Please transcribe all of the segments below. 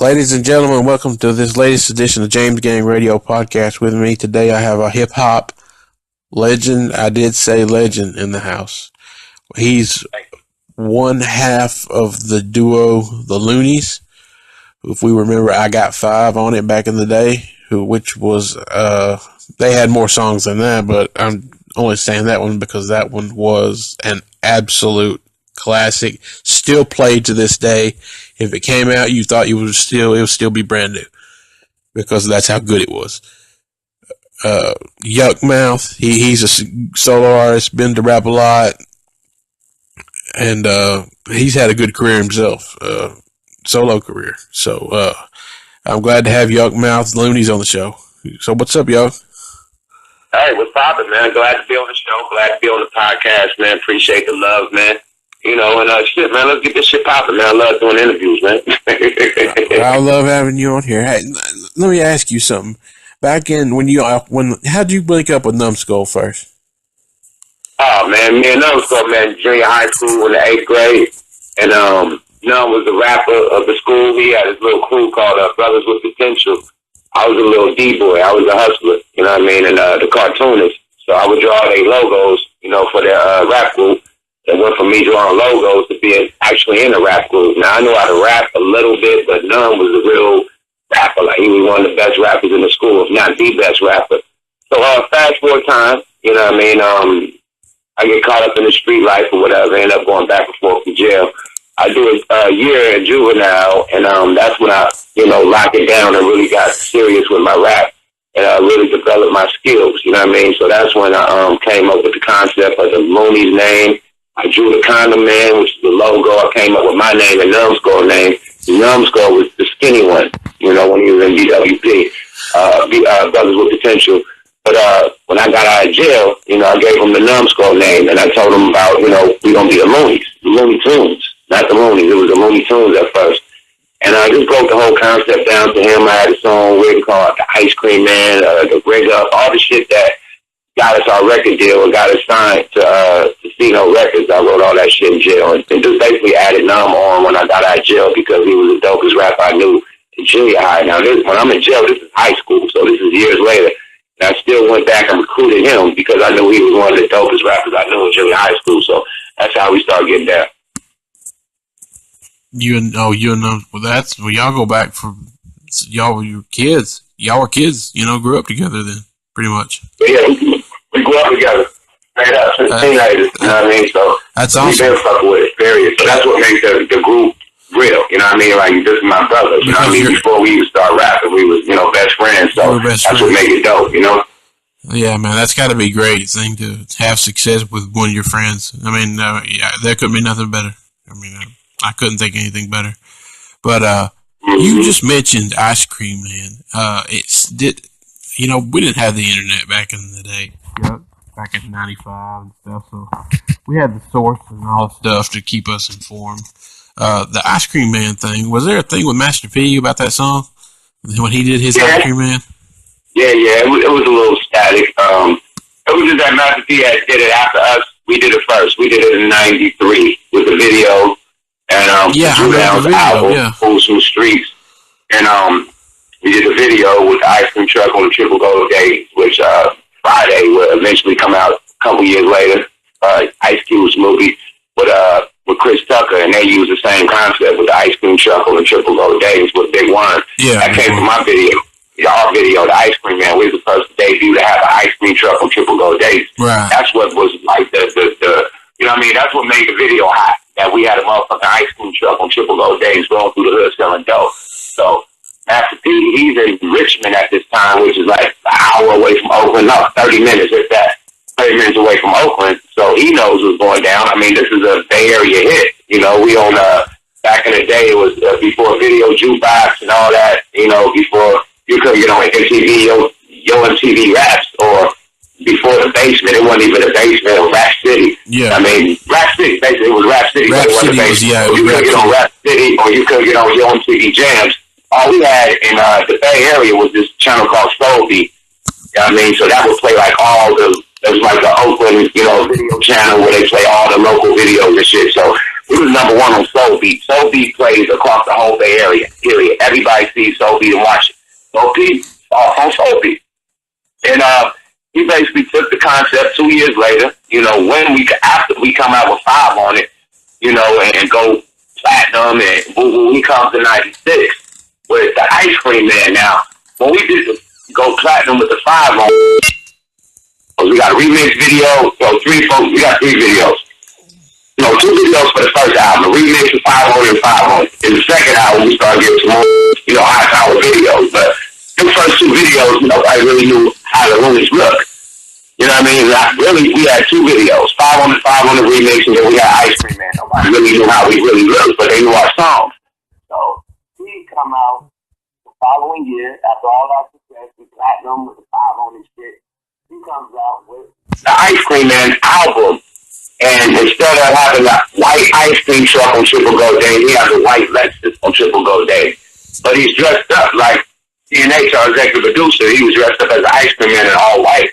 Ladies and gentlemen, welcome to this latest edition of James Gang Radio Podcast. With me today, I have a hip-hop legend, I did say legend, in the house. He's one half of the duo, the Luniz. If we remember, I Got Five on it back in the day, which was, they had more songs than that, but I'm only saying that one because that one was an absolute classic, still played to this day. If it came out, you thought it would still be brand new because that's how good it was. Yukmouth, he's a solo artist, been to rap a lot, and he's had a good career himself, solo career. So I'm glad to have Yukmouth Luniz on the show. So what's up, Yuk? Hey, what's poppin', man? Glad to be on the show. Glad to be on the podcast, man. Appreciate the love, man. You know, and shit, man, let's get this shit poppin', man. I love doing interviews, man. I love having you on here. Hey, let me ask you something. Back in how'd you link up with Numbskull first? Oh, man, me and Numbskull, man, junior high school in the 8th grade. And Num was the rapper of the school. He had his little crew called Brothers with Potential. I was a little D-boy. I was a hustler, you know what I mean, and the cartoonist. So I would draw their logos, you know, for their rap group. It went from me drawing logos to being actually in a rap group. Now, I knew how to rap a little bit, but Num was a real rapper. Like, he was one of the best rappers in the school, if not the best rapper. So, fast forward time, you know what I mean, I get caught up in the street life or whatever, end up going back and forth to jail. I do a year in juvenile, and that's when I, you know, locked it down and really got serious with my rap. And I really developed my skills, you know what I mean? So that's when I came up with the concept of the Luniz name. I drew the Condom Man, which is the logo. I came up with my name and Numbskull name. Numbskull was the skinny one, you know, when he was in BWP, Brothers with Potential. But when I got out of jail, you know, I gave him the Numbskull name, and I told him about, you know, we're going to be the Luniz, the Looney Tunes, not the Luniz. It was the Looney Tunes at first. And I just broke the whole concept down to him. I had a song written called The Ice Cream Man, The Rig Up, all the shit that got us our record deal and got us signed to C-No Records. I wrote all that shit in jail and just basically added Num on when I got out of jail because he was the dopest rapper I knew in junior high. Now, when I'm in jail, this is high school, so this is years later. And I still went back and recruited him because I knew he was one of the dopest rappers I knew in junior high school. So that's how we started getting down. You and Num, well, y'all go back y'all were kids. Y'all were kids, you know, grew up together then, pretty much. Yeah, we grew up together. Straight up, since teenagers, you know what I mean? So that's awesome. We've been fucking with it, period. So that's what makes the group real, you know what I mean? Like, this is my brother, you know what I mean? Before we even start rapping, we was, you know, best friends. So that's what makes it dope, you know? Yeah, man, that's got to be a great thing to have success with one of your friends. I mean, yeah, there couldn't be nothing better. I mean, I couldn't think of anything better. But you just mentioned Ice Cream Man. You know, we didn't have the internet back in the day. Yep. Back in 95 and stuff, so we had the source and all the stuff to keep us informed. The Ice Cream Man thing, was there a thing with Master P about that song when he did his Ice Cream Man? Yeah, it was a little static. It was just that Master P did it after us. We did it first. We did it in '93 with the video and Juvenile's album, Fools from Streets, and we did a video with the ice cream truck on the Triple Gold Days, which Friday will eventually come out a couple years later. Ice Cube's movie with Chris Tucker, and they use the same concept with the ice cream truck on the Triple Gold Days with Big One. Yeah, that came from my video. Our video, The Ice Cream Man, we were the first debut to have an ice cream truck on Triple Gold Days. Right. That's what was like the you know what I mean? That's what made the video hot. That we had a motherfucking ice cream truck on Triple Gold Days going through the hood selling dope. So Master P, he's in Richmond at this time, which is like an hour away from Oakland. No, 30 minutes, if that. 30 minutes away from Oakland. So he knows what's going down. I mean, this is a Bay Area hit. You know, we on, back in the day, it was before video jukebox and all that, you know, before you could get on MTV, Yo MTV Raps, or before the basement. It wasn't even a basement, it was Rap City. Yeah. I mean, Rap City, basically, it was Rap City. Rap City was, yeah. You could get on Rap City, or you could get on Yo MTV Jams. All we had in the Bay Area was this channel called Soulbeat. You know what I mean? So that would play like it was like the Oakland, you know, video channel where they play all the local videos and shit. So He was number one on Soul Beat. Soul Beat plays across the whole Bay Area. Period. Everybody sees Soul Beat and watch it. Soul Beat off on Soul Beat. And he basically took the concept 2 years later, after we come out with 5 on it, and go platinum, and he comes to 96 with the Ice Cream Man. Now, when we did go platinum with the 5 on, we got a remix video, we got 3 videos. 2 videos for the first album, a remix with 5 on and 5 on. In the second album, we started getting some more, high power videos, but the first 2 videos, nobody really knew how the Luniz look. You know what I mean? We had 2 videos, 5 on the remix, and then we got Ice Cream Man. Nobody really knew how we really looked, but they knew our songs. So he come out the following year, after all our success, we platinum with the 5 on and shit. He comes out with the Ice Cream Man album, and instead of having a white ice cream truck on Triple Gold Day, he has a white Lexus on Triple Gold Day. But he's dressed up like CNH, our executive producer. He was dressed up as an Ice Cream Man in all white.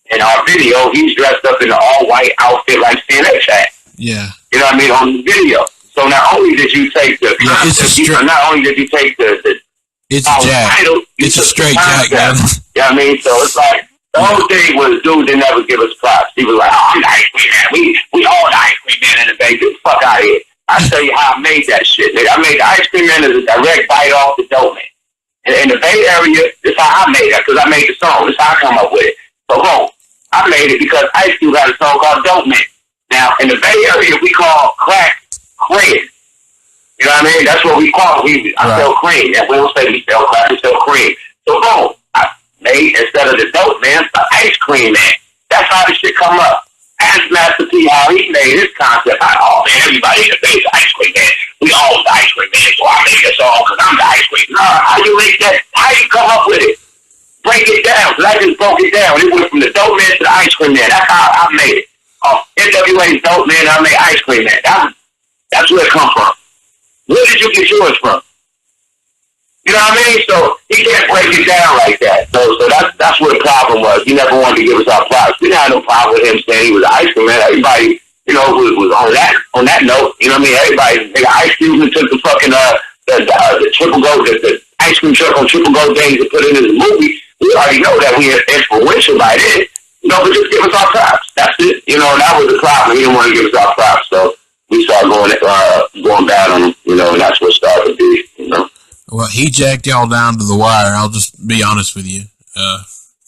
In our video, he's dressed up in an all-white outfit like CNH had. Yeah. You know what I mean? On the video. So not only did you take the concept, not only did you take the title, it's a straight jack, man. You know what I mean? So it's like, the whole thing was, dude didn't ever give us props. He was like, I'm the Ice Cream Man. We all the Ice Cream Man in the Bay. Get the fuck out of here. I'll tell you how I made that shit, nigga. I made the Ice Cream Man as a direct bite off the Dope Man. In the Bay Area, that's how I made that, because I made the song. That's how I come up with it. So boom. I made it because Ice Cube had a song called Dope Man. Now, in the Bay Area, we call crack cream. You know what I mean? That's what we call it. I sell cream. And we don't say we sell crack, we sell cream. So boom. I made, instead of the Dope Man, the Ice Cream Man. That's how this shit come up. Ask Master P how he made his concept. Everybody in the Bay is Ice Cream Man. We all the Ice Cream Man. So I made a song because I'm the Ice Cream. Nah, how you make that? How you come up with it? Break it down, because I just broke it down. It went from the Dope Man to the Ice Cream Man. That's how I made it. NWA's Dope Man, I made Ice Cream Man. That's where it come from. Where did you get yours from? You know what I mean? So he can't break it down like that. So that's what the problem was. He never wanted to give us our props. We didn't have no problem with him saying he was an Ice Cream Man. Everybody, was on that note. You know what I mean? Everybody, Ice Cube took the fucking the Triple Gold, the Ice Cream truck on Triple Gold Days to put in his movie. We already know that we are influential by it, but just give us our props. That's it. And that was the problem. He didn't want to give us our props, so we started going bad on him, and that's what started to be, Well, he jacked y'all down to the wire. I'll just be honest with you,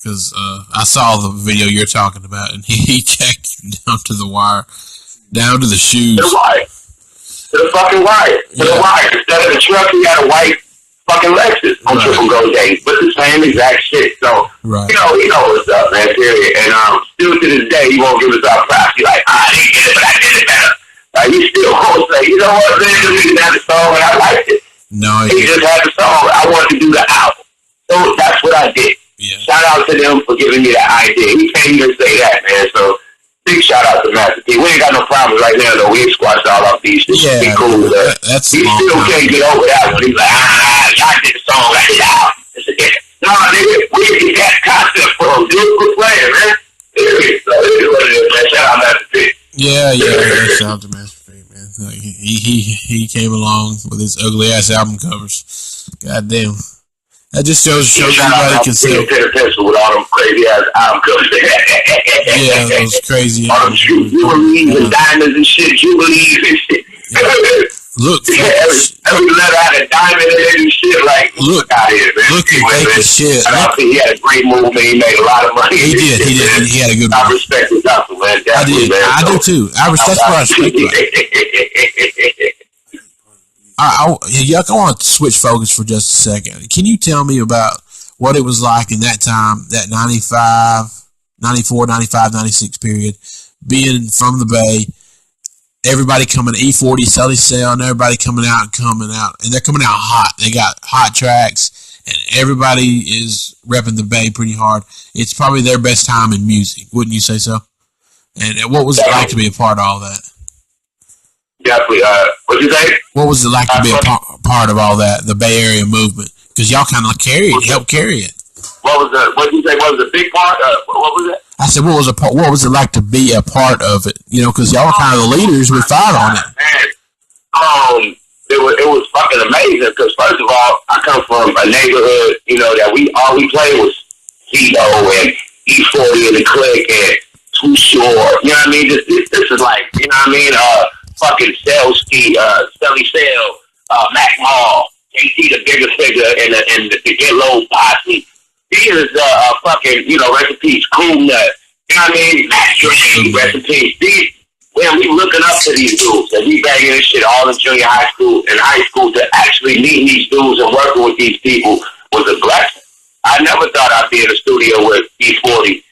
because I saw the video you're talking about, and he jacked you down to the wire, down to the shoes. To the wire. To the fucking wire. To the wire. Instead of the truck, he had a white fucking Lexus on Triple Gold Days, but the same exact shit. So, he know what's up, man, period. And still to this day, he won't give us our props. He's like, I didn't get it, but I did it better. He still won't say, you know what, man, he didn't have the song, and I liked it. No, he just had the song. I wanted to do the album. So that's what I did. Yeah. Shout out to them for giving me that idea. He can't even say that, man. So, big shout out to Master P. We ain't got no problems right now, though. We ain't squashed all our beats. Yeah, he cool with us. He still can't get over that one. He's like, y'all did the song, I did the album. No, nigga, we didn't get that concept from. Dude, quit playing, man. So, this is what it is, man. Shout out Master P. Yeah. Shout out to Master P, man. Like, he came along with his ugly ass album covers. Goddamn. That just shows everybody can sell. Pencil with all them crazy ass album covers. Yeah, those crazy. All them jubilees and diamonds and shit, jubilees and shit. Yeah. Look, every letter had a diamond in it and shit. Like, look out here, man. Look at that shit. He had a great movement. He made a lot of money. He did. He had a good movement. I respect his hustle, man. I did. Man. I do too. That's what I respect. I want to switch focus for just a second. Can you tell me about what it was like in that time, that 94, 95, 96 period, being from the Bay, everybody coming, E40, Sully Cell, and everybody coming out, and they're coming out hot. They got hot tracks, and everybody is repping the Bay pretty hard. It's probably their best time in music, wouldn't you say so? And what was it like to be a part of all that? Definitely. What'd you say? What was it like to be a part of all that, the Bay Area movement? Because y'all kind of helped carry it. What did you say? What was the big part? What was it? I said, what was it like to be a part of it? Because y'all were kind of the leaders. We fought on it. Man, it was fucking amazing because first of all, I come from a neighborhood, that all we played was Zito and E40 and the Click and Too Short. You know what I mean? This is like, fucking Selsky, Stelly Sale, Mac Mall, JT the Bigger Figure, and the Get Low Posse. These is fucking, rest in peace, Cool Nut. You know what I mean? Matt Dre, rest in peace. We looking up to these dudes, and we banging this shit all in junior high school and high school. To actually meet these dudes and working with these people was a blessing. I never thought I'd be in the studio with B40,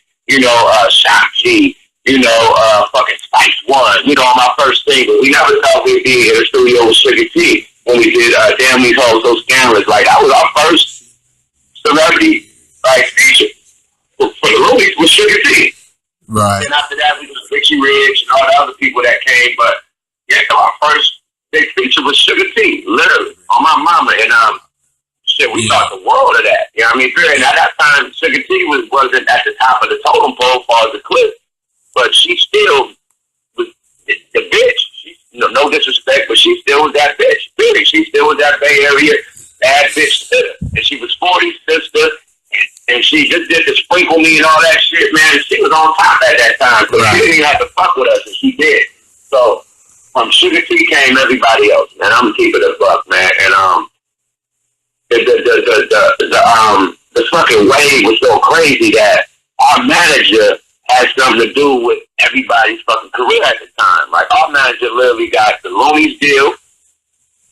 Shock G, fucking Spice One, on my first single. We never thought we'd be in the studio with Sugar T when we did Damn These Hoes So Scandalous. Like, that was our first celebrity, feature for the Luniz with Sugar T. Right. And after that, we was Richie Rich and all the other people that came. But, yeah, our first big feature was Sugar T, literally, on my mama. And, we thought the world of that. You know what I mean? And at that time, Sugar T wasn't at the top of the totem pole as far as the clip. But she still was the bitch. She, no disrespect, but she still was that bitch. Really, she still was that Bay Area bad bitch sister. And she was 40's sister. And she just did the sprinkle me and all that shit, man. And she was on top at that time. So she didn't even have to fuck with us, and she did. So from Sugar T came everybody else, man. I'm gonna keep it a buck, man. And the fucking wave was so crazy that our manager had something to do with everybody's fucking career at the time. Like, our manager literally got the Luniz deal,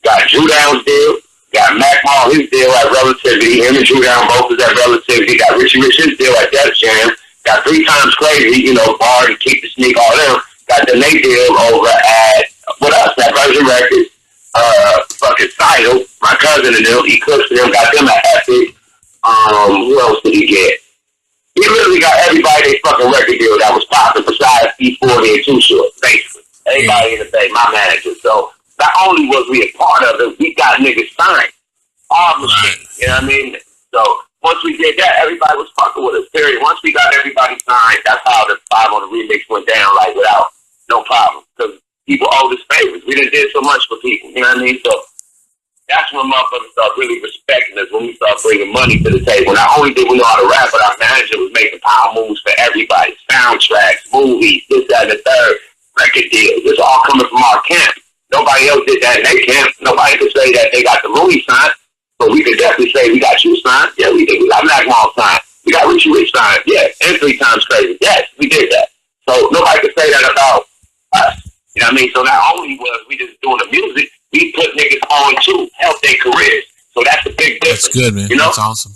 got Drew Down's deal, got Mac Mall his deal at Relativity. Him and Drew Down both was at Relativity. Got Richie Rich his deal at Def Jam. Got 3 Times Crazy, Bard and Keep the Sneak, all them. Got the Nate deal over at, with us, at Virgin Records. Fucking Sidle, my cousin and them, he cooks for them, got them at Epic. Who else did he get? He literally got everybody their fucking record deal that was popping besides E40 and Too Short, basically. Everybody in the Bay, my manager. So, not only was we a part of it, we got niggas signed. All the shit. You know what I mean? So once we did that, everybody was fucking with us, period. Once we got everybody signed, that's how the 5 on the remix went down, like, without no problem. Because people owed us favors. We done did so much for people. You know what I mean? So that's when motherfuckers start really respecting us, when we start bringing money to the table. Not only did we know how to rap, but our manager was making power moves for everybody. Soundtracks, movies, this, that, and the third. Record deals. It's all coming from our camp. Nobody else did that in their camp. Nobody could say that they got the Luniz signed, but we could definitely say we got you signed. Yeah, we did. We got Mac Mall signed. We got Richie Rich signed. Yeah, and 3 Times Crazy. Yes, we did that. So nobody could say that about us. You know what I mean? So not only was we just doing the music, we put niggas on too, help their careers. So that's a big difference. That's good, man. That's awesome.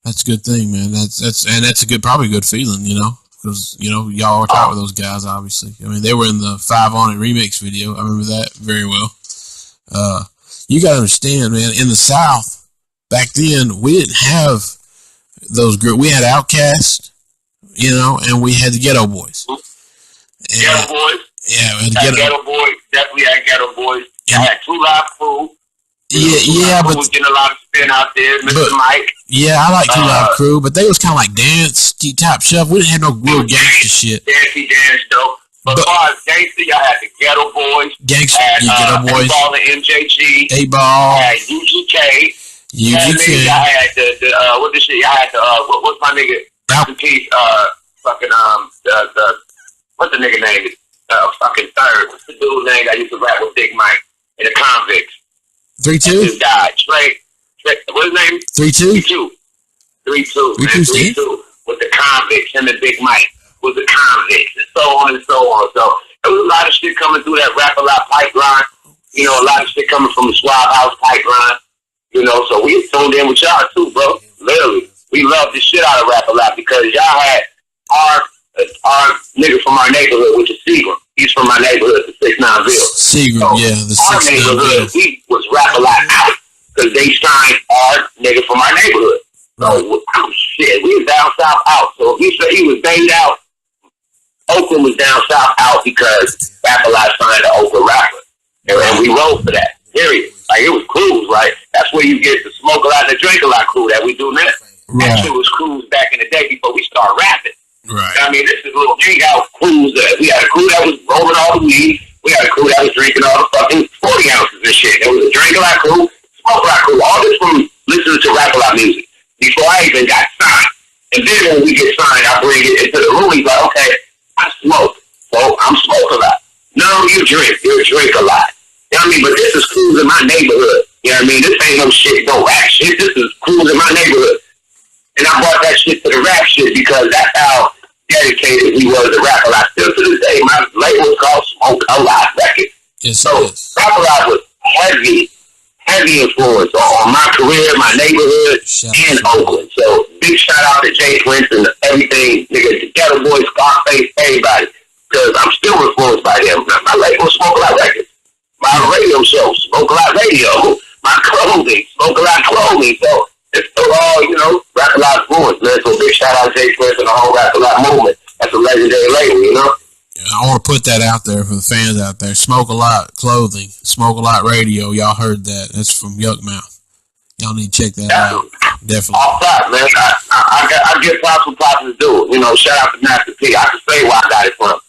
That's a good thing, man. That's a good, probably a good feeling, because, y'all were tight with those guys, obviously. I mean, they were in the 5 on It remix video. I remember that very well. You got to understand, man, in the South, back then, we didn't have those groups. We had Outkast, and we had the Ghetto Boys. Ghetto Boys? Yeah, we had Ghetto Boys. Definitely had Ghetto Boys. I had 2 Live Crew. Yeah, but was getting a lot of spin out there, Mr. Mike. Yeah, I like 2 Live Crew, but they was kind of like dance, type stuff. We didn't have no real gangster shit. Dancey dance, though. But as far as gangster, y'all had the Ghetto Boys. Gangster, Ghetto Boys. 8-Ball and MJG. 8-Ball. Had UGK. UGK. Y'all had what the shit? Y'all had what's my nigga? Rest Peace. What's the nigga name? Fucking Third. What's the dude name that used to rap with Big Mike and the Convicts? 3-2? This guy, Trey, what's his name? 3-2? 3-2, man. 3-2 with the Convicts, him and Big Mike with the Convicts, and so on and so on. So there was a lot of shit coming through that Rap A Lot pipeline. A lot of shit coming from the Swab House pipeline. So we tuned in with y'all too, bro. Literally, we love the shit out of Rap A Lot because y'all had our nigga from our neighborhood, which is Seagram. He's from my neighborhood, the 6-9 Ville. Seagram, yeah, the 6-9 Our neighborhood, he was Rap A Lot out because they signed our nigga from our neighborhood. So, shit, we was down south out. So if he said he was banged out, Oakland was down south out because Rap A Lot signed an Oakland rapper. And we rode for that, period. Like, it was cruise, right? That's where you get the smoke a lot and the drink a lot crew that we do now. Right. That shit was cruise back in the day before we started rapping. Right. I mean, this is a little hangout cruise. We had a crew that was rolling all the weed. We had a crew that was drinking all the fucking 40 ounces and shit. There was a drink a lot crew, smoke a lot crew, all this from listening to rap a lot music before I even got signed. And then when we get signed, I bring it into the room. He's like, okay, I smoke. So I'm smoke a lot. No, you drink. You drink a lot. You know what I mean? But this is crews in my neighborhood. You know what I mean? This ain't no shit, no rap shit. This is crews in my neighborhood. And I brought that shit to the rap shit because that's how dedicated he was to rap a lot. Still to this day, my label was called Smoke a Lot Records. Yes, so rap a lot was heavy influence on my career, my neighborhood, and Oakland. So big shout out to Jay Prince and everything, nigga, the Ghetto Boys, Scarface, everybody. Because I'm still influenced by them. My label, Smoke a Lot Records. My radio show, Smoke a Lot Radio. My clothing, Smoke a Lot Clothing. So it's still all, you know, Rap a Lot influence, man. So big shout out to Jay Prince and the whole Rap a Lot movement. That's a legendary label, you know? I want to put that out there for the fans out there. Smoke a Lot Clothing, Smoke a Lot Radio. Y'all heard that. That's from Yukmouth. Y'all need to check that out. Definitely. All right, man. I give props for props to do. You know, shout out to Master P. I can say where I got it from.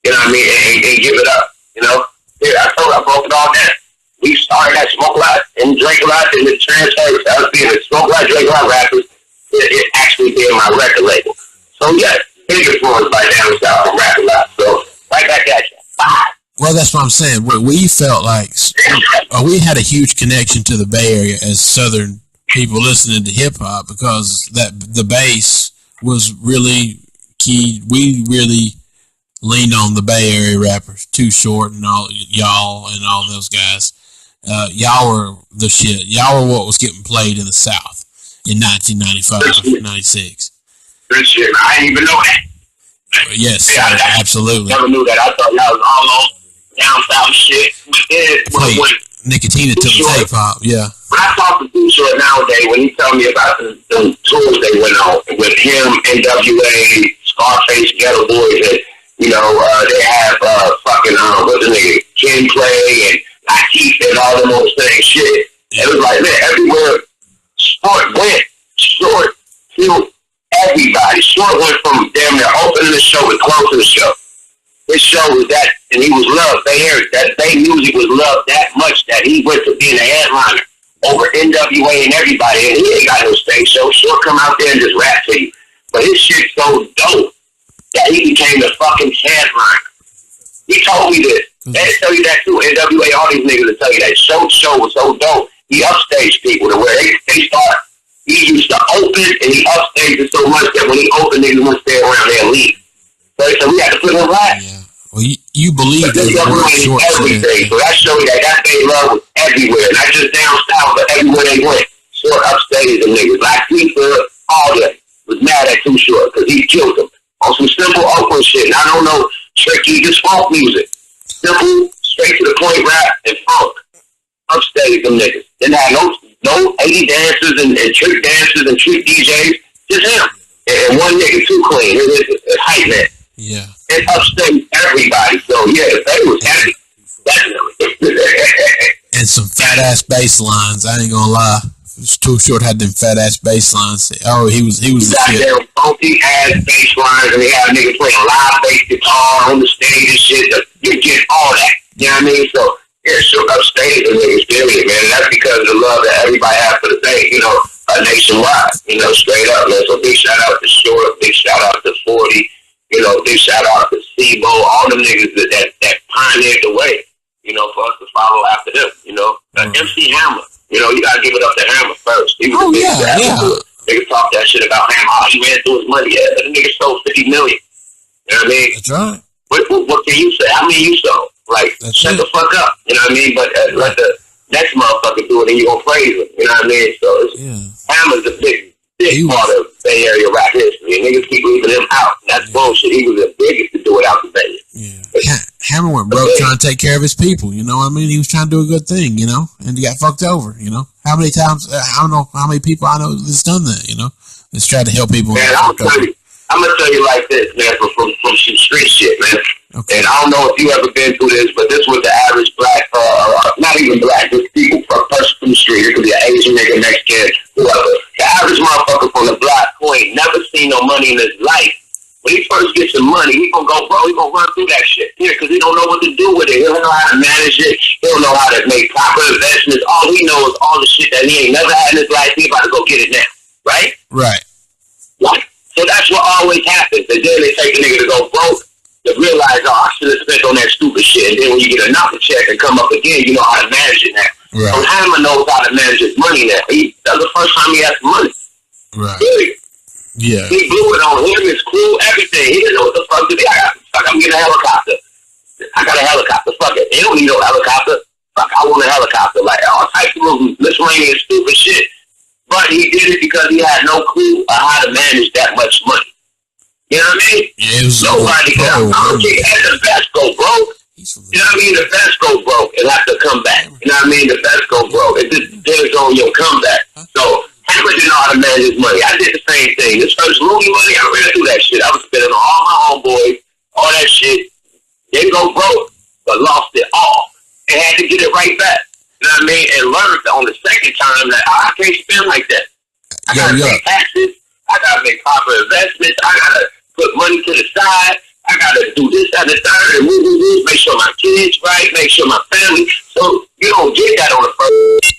You know what I mean? And give it up. You know? Yeah, I told you I broke it all down. We started at Smoke a Lot and Drink a Lot, and it transferred to us being a Smoke a Lot, Drink a Lot rappers. It actually being my record label. So, yeah. Big influence by down south from Rap a Lot. So, right back at you. Bye. Well, that's what I'm saying. We felt like we had a huge connection to the Bay Area as Southern people listening to hip hop because the bass was really key. We really leaned on the Bay Area rappers, Too Short and all y'all and all those guys. Y'all were the shit. Y'all were what was getting played in the South in 1995, 96. Good shit, man. I didn't even know that. Yes, yeah, absolutely. Never knew that. I thought that was all on down south shit. But then when Nicotina to the tape hop, yeah. When I talk to Too Short nowadays, when he tell me about the tours they went on with him, NWA, Scarface, Ghetto Boys, and you know they have fucking what's the nigga, Ken Play and Latif and all them old same shit. It was like man, everywhere Short went, Short to everybody. Short went from damn near opening the show to closing the show. His show was that, and he was loved. Bay Area, that Bay music was loved that much that he went to being a headliner over NWA and everybody. And he ain't got no stage show. Short come out there and just rap to you. But his shit's so dope that he became the fucking headliner. He told me this. They tell you that too. NWA, all these niggas will tell you that show was so dope. He upstaged people to where they start. He used to open and he upstaged it so much that when he opened, niggas wouldn't stay around there and leave. So we had to put him right. Yeah. Well, you believe that Short everything. So that showed you that Bay love was everywhere, not just down south, but everywhere they went. Short upstaged them niggas. Like FIFA, all that was mad at Too Short because he killed them on some simple Oakland shit. And I don't know tricky, just funk music. Simple, straight to the point rap and funk. Upstaged them niggas. Didn't have no 80 dancers and trick dancers and trick DJs. Just him. And one nigga too clean. It was a hype man. Yeah. And upstaged everybody. So yeah, the Bay was heavy. Definitely. And some fat ass bass lines. I ain't gonna lie. Too Short had them fat ass bass lines. Oh, he was the shit. Them funky ass bass lines, and they had niggas playing live bass guitar on the stage and shit. You get all that. You know what I mean? So yeah, Short upstaged the niggas, period, man. And that's because of the love that everybody has for the Bay, you know, nationwide, you know, straight up, man. So big shout out to Short, big shout out to 40, you know, big shout out to Sebo, all them niggas that pioneered the way, you know, for us to follow after them, you know. MC Hammer, you know, you gotta give it up to Hammer first. He was the biggest rapper. Niggas talk that shit about Hammer. Oh, he ran through his money. Yeah, but the nigga sold 50 million. You know what I mean? That's right. What can you say? How many you sold? Like, shut the fuck up. You know what I mean? But let the next motherfucker do it and you gonna praise him. You know what I mean? So Hammer's a big part of Bay Area rap history. And niggas keep leaving him out. That's bullshit. He was the biggest to do it out the Bay. Yeah. Hammer went broke trying to take care of his people. You know what I mean? He was trying to do a good thing, you know? And he got fucked over, you know? How many times, I don't know how many people I know that's done that, you know? That's tried to help people. Man, I'm gonna tell you like this, man, from some street shit, man. Okay. And I don't know if you ever been through this, but this was the average black, not even black, just people, person from the street. It could be an Asian nigga, Mexican, whoever. The average motherfucker from the block who ain't never seen no money in his life when he first gets some money, he gonna go, bro, he gonna run through that shit here because he don't know what to do with it. He don't know how to manage it. He don't know how to make proper investments. All he knows is all the shit that he ain't never had in his life. He about to go get it now, right? Right. Like, so that's what always happens. And then they take a nigga to go broke to realize, oh, I should have spent on that stupid shit. And then when you get another check and come up again, you know how to manage it now. Right. So Hammer knows how to manage his money now. That's the first time he had some money. Right. Really. Yeah. He blew it on him, his crew, everything. He didn't know what the fuck to do. I'm getting a helicopter. I got a helicopter. Fuck it. They don't need no helicopter. Fuck, I want a helicopter. Like, all types of miscellaneous stupid shit. But he did it because he had no clue of how to manage that much money. You know what I mean? Yeah, nobody can. I don't care. And the best go broke. You know what I mean? The best go broke and have to come back. You know what I mean? The best go broke. It just depends on your comeback. So, Hammer didn't know how to manage his money. I did the same thing. This first Looney money, I ran through that shit. I was spending on all my homeboys, all that shit. Didn't go broke, but lost it all. And had to get it right back. You know what I mean? And learned on the second time that I can't spend like that. I gotta pay taxes. I gotta make proper investments. I gotta put money to the side. I gotta do this at the third and make sure my kids right, make sure my family. So you don't get that on the first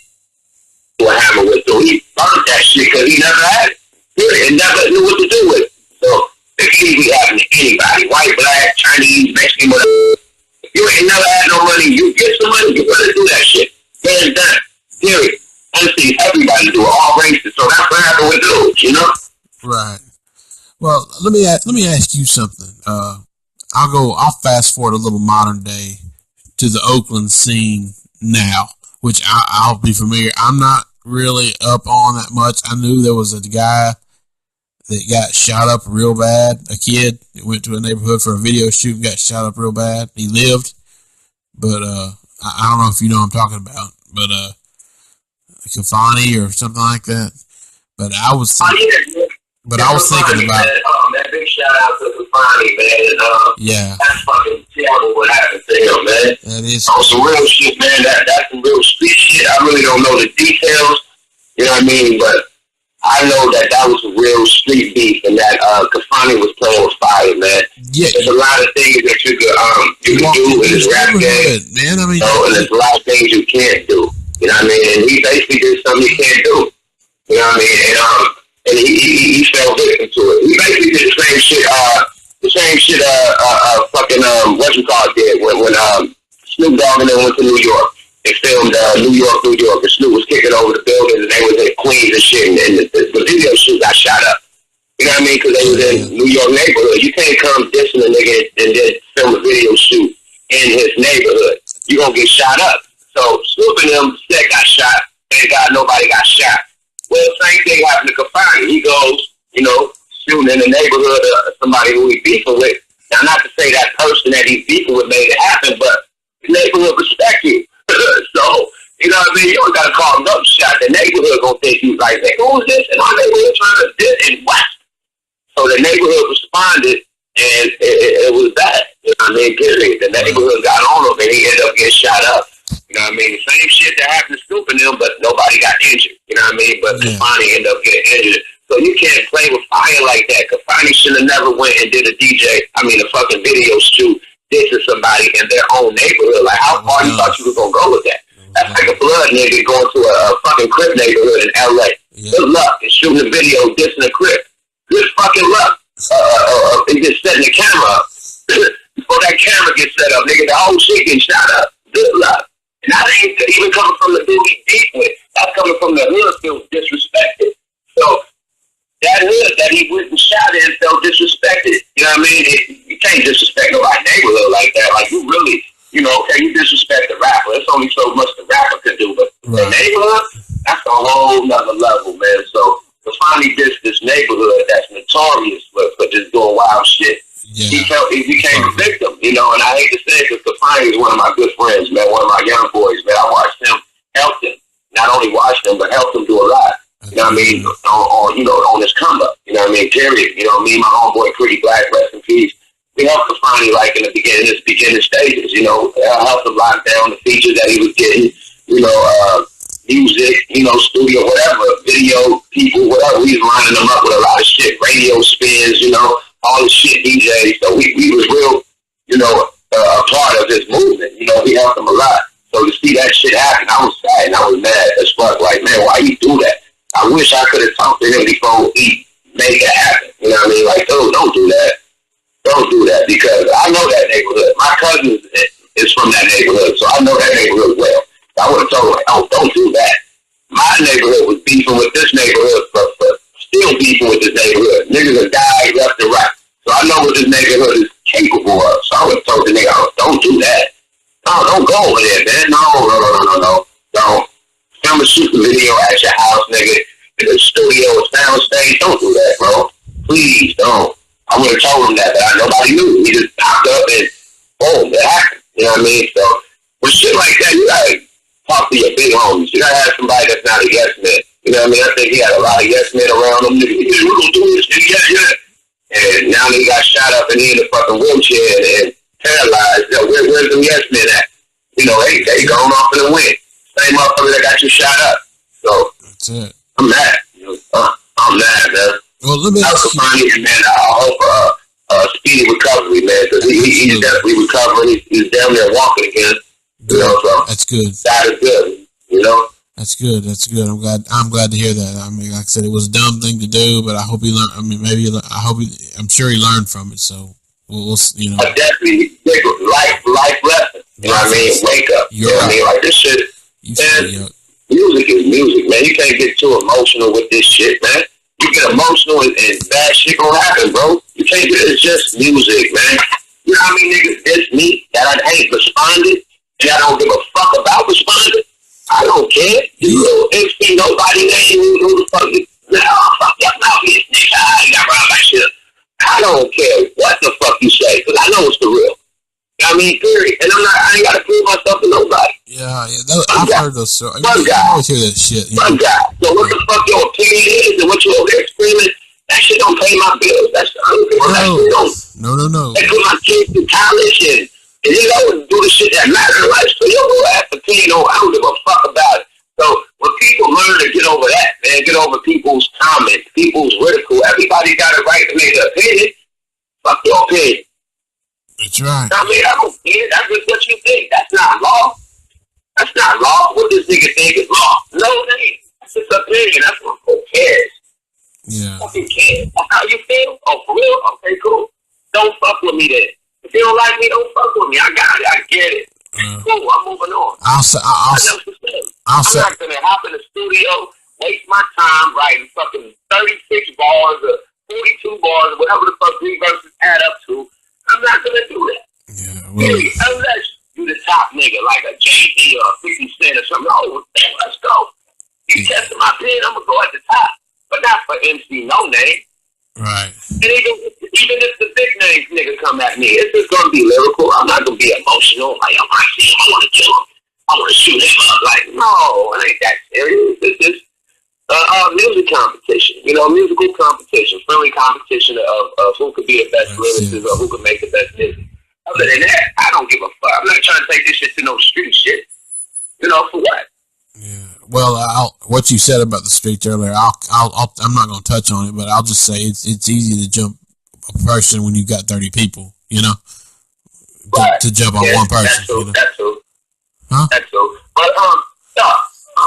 what Hammer went through. He learned that shit because he never had it. Period. And never knew what to do with it. So it can easily happen to anybody. White, black, Chinese, Mexican, whatever. If you ain't never had no money, you get some money, you better do that shit. Hands down. Period. Honestly, everybody do it, all races. So that's what happened with dudes, you know? Right. Well, let me ask you something. I'll fast forward a little modern day to the Oakland scene now, which I'll be familiar. I'm not really up on that much. I knew there was a guy that got shot up real bad. A kid that went to a neighborhood for a video shoot and got shot up real bad. He lived, but I don't know if you know what I'm talking about, but Kafani or something like that. But I was thinking, about. Oh man, big shout out to Kafani, man. Yeah, that's fucking terrible what happened to him, man. That is on some real shit, man. That's some real street shit. I really don't know the details, you know what I mean? But I know that was a real street beef, and that Kafani was playing with fire, man. Yeah, there's a lot of things that you can do in this rap game, man. I mean, and there's a lot of things you can't do. You know what I mean? And he basically did something he can't do. You know what I mean? And he fell victim to it. He basically did the same shit. Did when Snoop Dogg and them went to New York. They filmed New York, and Snoop was kicking over the buildings, and they was in Queens and shit, and the video shoot got shot up. You know what I mean? Because they was in New York neighborhood. You can't come dissing a nigga and then film a video shoot in his neighborhood. You gonna get shot up. So Snoop and them said got shot. Thank God nobody got shot. Well, same thing happened to Kafani. He goes, shooting in the neighborhood of somebody who he beefing with. Now, not to say that person that he's beefing with made it happen, but the neighborhood respect you. So, you know what I mean? You don't got to call him up shot. The neighborhood going to think you like, hey, who is this? And our neighborhood trying to diss in West. So the neighborhood responded, and it was bad. You know what I mean? Period. The neighborhood got on him, and he ended up getting shot up. You know what I mean? The same shit that happened to Snoop and them, but nobody got injured. You know what I mean? But Kafani ended up getting injured. So you can't play with fire like that. Kafani should have never went and did a fucking video shoot dissing somebody in their own neighborhood. Like, how far you thought you was going to go with that? That's like a blood nigga going to a fucking Crip neighborhood in L.A. Good luck in shooting a video dissing a Crip. Good fucking luck. And just setting the camera up. Before that camera gets set up, nigga, the whole shit getting shot up. Good luck. And that ain't even coming from the dude he deep with. That's coming from the hood feels disrespected. So that hood that he went and shot in felt disrespected. You know what I mean? You can't disrespect nobody's neighborhood like that. Like, you really, okay, you disrespect the rapper. There's only so much the rapper can do. But the neighborhood, that's a whole nother level, man. So to finally diss this neighborhood that's notorious for just doing wild shit. Yeah. He became a victim, and I hate to say it because Kafani is one of my good friends, man, one of my young boys, man. I watched him, helped him. Not only watched him, but helped him do a lot. You know what I mean? On his come up. You know what I mean? Period. Me and my homeboy, Pretty Black, rest in peace. We helped Kafani like in his beginning stages. Helped him lock down the features that he was getting. Music, studio, whatever, video people, whatever. We was lining them up with a lot of shit, radio spins, all all the shit DJs. So we was real, a part of his movement. We helped him a lot. So to see that shit happen, I was sad and I was mad as fuck. Like, man, why you do that? I wish I could have talked to him before he made it happen. You know what I mean? Like, dude, don't do that. Don't do that, because I know that neighborhood. My cousin is from that neighborhood, so I know that neighborhood well. I would have told him, oh, don't do that. My neighborhood was beefing with this neighborhood, but still beefing with this neighborhood. Niggas have died left and right. So I know what this neighborhood is capable of. So I would have told the nigga, oh, don't do that. No, don't go over there, man. No. Don't. Film a shoot the video at your house, nigga. In the studio or soundstage. Don't do that, bro. Please don't. I would have told him that, but nobody knew. He just popped up and boom, it happened. You know what I mean? So with shit like that, you gotta talk to your big homies. You gotta have somebody that's not a yes man. You know what I mean? I think he had a lot of yes men around him. Nigga, we're gonna do this, nigga, yeah. And now he got shot up and he in a fucking wheelchair and paralyzed. Where's the yes men at? They going off in the wind. Same motherfucker that got you shot up. So that's it. I'm mad. I'm mad, man. Well, let me ask you, man. I hope speedy recovery, man, because he's definitely recovering. He's down there walking again. So that's good. That is good. That's good. That's good. I'm glad to hear that. I mean, like I said, it was a dumb thing to do, but I hope he learned. I mean, I'm sure he learned from it. So we'll definitely life lesson. You know what I mean? Wake up. You know what I mean? Like this shit. Music is music, man. You can't get too emotional with this shit, man. You get emotional and bad shit gonna happen, bro. You can't get it's just music, man. You know how many niggas diss me that I ain't responded and I don't give a fuck about responding? I don't care. You ain't see nobody name who the fuck is. No, fuck your mouth, this nigga. I got around my shit. I don't care what the fuck you say, because I know it's the real. You know what I mean? Period. And I ain't got to prove myself to nobody. Yeah. I've heard those stories. One guy. I always hear that shit. One guy. So what the fuck your opinion is and what you over there screaming, that shit don't pay my bills. That shit don't. No. They put my kids in college and do the shit that matters in life. So your little ass opinion, I don't give a fuck about it. So when people learn to get over that, man, get over people's comments, people's ridicule, everybody got a right to make an opinion. Fuck your opinion. That's right. I mean, I don't care. That's just what you think. That's not law. That's not law. What this nigga think is law? No, it ain't. That's just opinion. That's what who cares. Yeah. Fucking cares. That's how you feel? Oh, for real? Okay, cool. Don't fuck with me then. If you don't like me, don't fuck with me. I got it. I get it. Cool. I'm moving on. I'm not gonna hop in the studio, waste my time writing fucking 36 bars or 42 bars or whatever the fuck 3 verses add up to. I'm not gonna do that. Yeah, well, unless you the top nigga like a JD or a 50 Cent or something. Oh, damn, let's go. You testing my pen, I'm gonna go at the top, but not for MC No Name. Right. And even if the big names nigga come at me, it's just gonna be lyrical. I'm not gonna be emotional. Like, I see him, I wanna kill him. I wanna shoot him up. Like, no, it ain't that serious. It's just music competition, musical competition, friendly competition of who could be the best lyricist or who could make the best music. Other than that, I don't give a fuck. I'm not trying to take this shit to no street shit. For what? Yeah. Well, what you said about the streets earlier, I'm not going to touch on it, but I'll just say it's easy to jump a person when you've got 30 people, right. to jump on one person. That's true. Huh? That's true. But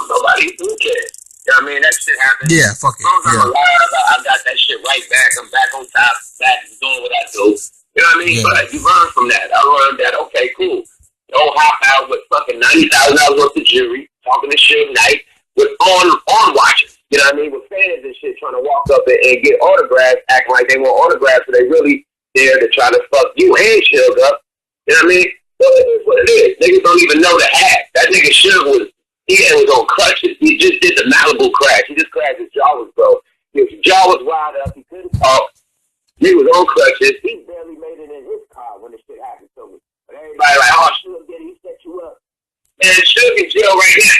nobody who cares. You know what I mean? That shit happens. Yeah, fuck it. I'm alive, I got that shit right back. I'm back on top, back doing what I do. You know what I mean? Yeah. But you learn from that. I learned that, okay, cool. Don't hop out with fucking $90,000 worth of jewelry, talking this shit at night, with on watches. You know what I mean? With fans and shit trying to walk up and get autographs, acting like they want autographs, so they really there to try to fuck you and Suge up. You know what I mean? So it is what it is. Niggas don't even know the hack. That nigga Suge was on crutches. He just did the Malibu crash. He just crashed. His jaw was broke. His jaw was wired up. He couldn't talk. He was on crutches. He barely made it in his car when this shit happened to me. But everybody like, oh, Suge did he set you up? Man, Suge in jail right now.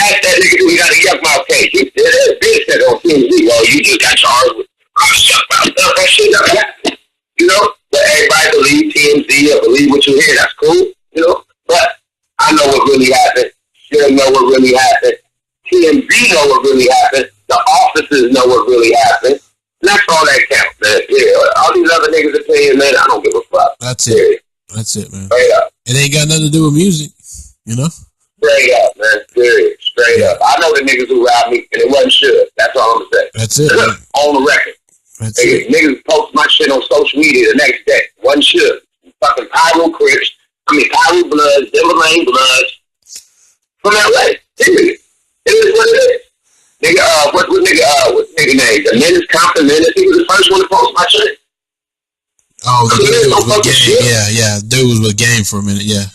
Ask that nigga, do he got a Yukmouth case? He said, there's been said on TMZ, well, you just got charged with Yukmouth stuff. That shit never happened. But everybody believe TMZ or believe what you hear. That's cool. But I know what really happened. Still know what really happened. TMZ know what really happened. The officers know what really happened. That's all that counts, man. Yeah, all these other niggas' opinion, man, I don't give a fuck. That's it. That's it, man. Straight up. It ain't got nothing to do with music, you know? Straight up, man. Serious. Straight up. I know the niggas who robbed me, and it wasn't sure. That's all I'm saying. That's it, man. On the record. That's it. Niggas post my shit on social media the next day. Wasn't sure. Fucking Pyro Crips. Pyro Bloods, Denver Lane Bloods. From LA. Period. It is what it is. Nigga, what's nigga name? The Menace Compton Menace. He was the first one to post my shit. Oh, the dude was with Game. Yeah. Dude was with Game for a minute, yeah.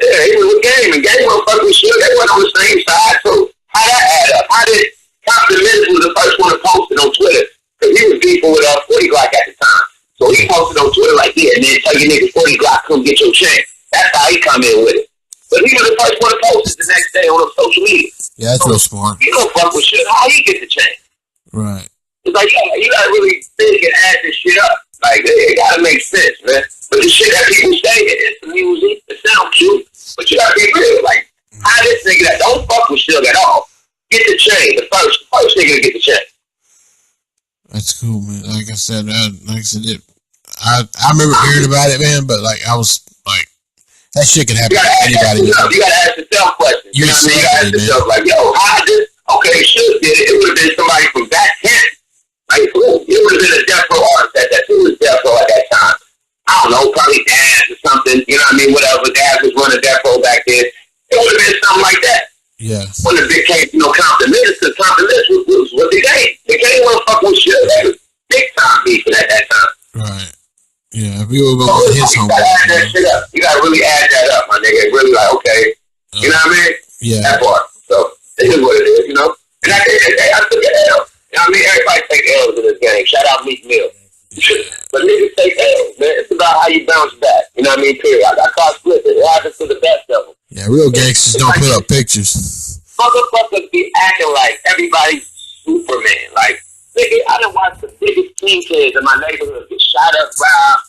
Yeah, he was with Game, and Game wasn't fucking shit. They weren't on the same side, so how that add up? How did Compton Menace was the first one to post it on Twitter? Because he was beefing with 40 Glock at the time. So he posted on Twitter like, yeah, and then tell your niggas 40 Glock, come get your chain. That's how he come in with it. But he was the first one to post it the next day on social media. Yeah, that's real smart. You don't fuck with shit. How he get the chain? Right. It's like, you gotta really think and add this shit up. Like, it gotta make sense, man. But the shit that people say, it's the music, it sounds cute, but you gotta be real. Like, how this nigga that don't fuck with Suge at all get the chain? The first nigga to get the chain. That's cool, man. Like I said, I remember hearing about it, man, but like I was like, that shit could happen to anybody. You gotta ask yourself questions. You know what I mean? You gotta ask yourself, like, yo, how did okay, Suge did it. It would have been somebody from back 10. Like, who? It would have been a death row artist that who was death row at that time. I don't know, probably Daz or something. You know what I mean? Whatever. Daz was running death row back then. It would have been something like that. Yeah. When the big came, Compton Menace, because Compton Menace was the game. The game wasn't fucking with shit. They was big time beefing at that time. Right. Yeah, if you were going to his home. You gotta add that shit up. You gotta really add that up, my nigga. Really like, okay. You know what I mean? Yeah. That part. So, it is what it is, you know? And I took an L. You know what I mean? Everybody take L's in this game. Shout out Meek Mill. But niggas take L's, man. It's about how you bounce back. You know what I mean? Period. I got caught slipping. It happens to the best of them. Yeah, real gangsters don't put up pictures. Motherfuckers be acting like everybody's Superman. Like, nigga, I done watched the biggest kingpins in my neighborhood get shot up, robbed,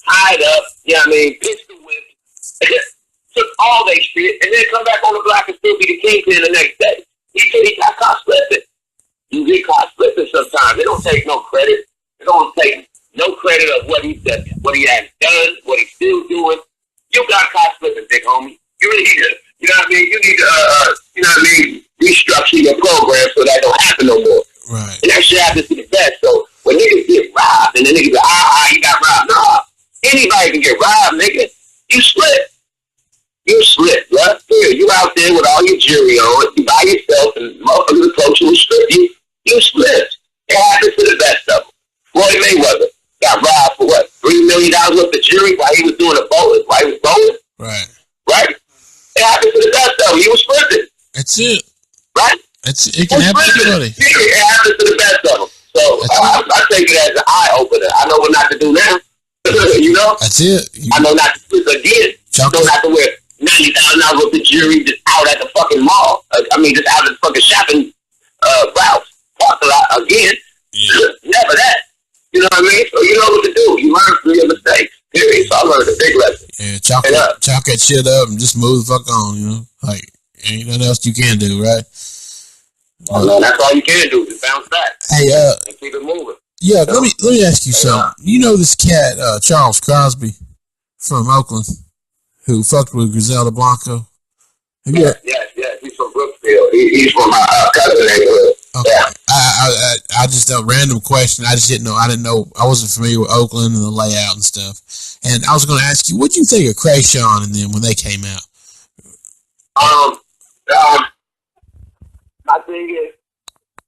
tied up, you know what I mean, pistol whipped, took all they shit, and then come back on the block and still be the kingpin the next day. He got caught slipping. You get caught slipping sometimes. They don't take no credit. They don't take no credit of what he has done, what he's still doing. You got caught slipping, big homie. You really need to, you know what I mean? You need to, you know what I mean, restructure your program so that don't happen no more. Right. And that shit happens to the best. So when niggas get robbed, and then niggas go, you got robbed. Nah, anybody can get robbed, nigga. You slip. You slip, bruh. You out there with all your jewelry on, you by yourself, and motherfuckers approach you and strip you. You slipped. It happens to the best of them. Floyd Mayweather got robbed for what? $3 million worth of jewelry while he was doing a bowling, while he was bowling? Right. Right? It happens to the best of them. He was slipping. That's it. Right? It can happen to anybody. It happens to the best of them. So I take it as an eye opener. I know what not to do now. You know? That's it. I know not to slip again. I know not to wear $90,000 worth of jewelry just out at the fucking mall. Just out at the fucking shopping route. Parking lot again. Yeah. Never that. You know what I mean? So you know what to do. You learn from your mistakes. Period. So I learned a big lesson. Yeah, chalk that shit up and just move the fuck on, you know? Like, ain't nothing else you can do, right? No, that's all you can do. Just bounce back. Hey, and keep it moving. Yeah, let me ask you something. You know this cat, Charles Crosby from Oakland, who fucked with Griselda Blanco? Yes. He's from Brookfield. He's from my cousin neighborhood. Okay. Yeah. I just a random question. I didn't know. I wasn't familiar with Oakland and the layout and stuff. And I was going to ask you, what do you think of Krayshawn and them when they came out? My thing is,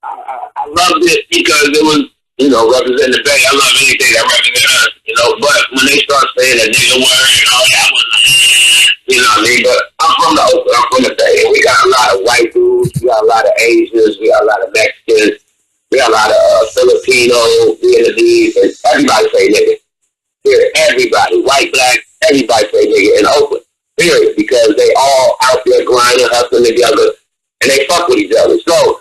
I loved it because it was, representing the Bay. I love anything that represents us, But when they start saying a nigga word and all that, I was like, you know what I mean? But I'm from the Oakland. I'm from the Bay. And we got a lot of white dudes. We got a lot of Asians. We got a lot of Mexicans. We got a lot of Filipino, Vietnamese, and everybody say nigga. Here, everybody, white, black, everybody say nigga in Oakland. Period. Because they all out there grinding, hustling together, and they fuck with each other. So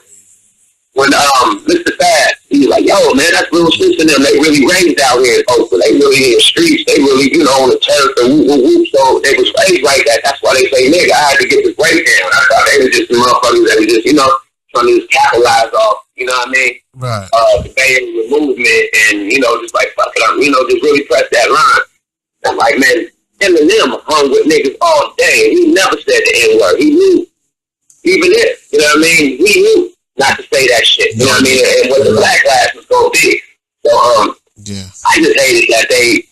when Mr. Fast, he was like, yo, man, that's Little Sis and them. They really raised out here in Oakland. They really in the streets. They really, on the turf and whoop. So they was raised like that. That's why they say nigga. I had to get the breakdown. I thought they were just the motherfuckers that were just, trying to just capitalize off, you know what I mean? Right. The Bay Area movement, and just like fuck it up, just really press that line. I'm like, man, Eminem hung with niggas all day, and he never said the N word. He knew, even if, you know what I mean? He knew not to say that shit. You know what I mean? And what the backlash was gonna be. So I just hated that they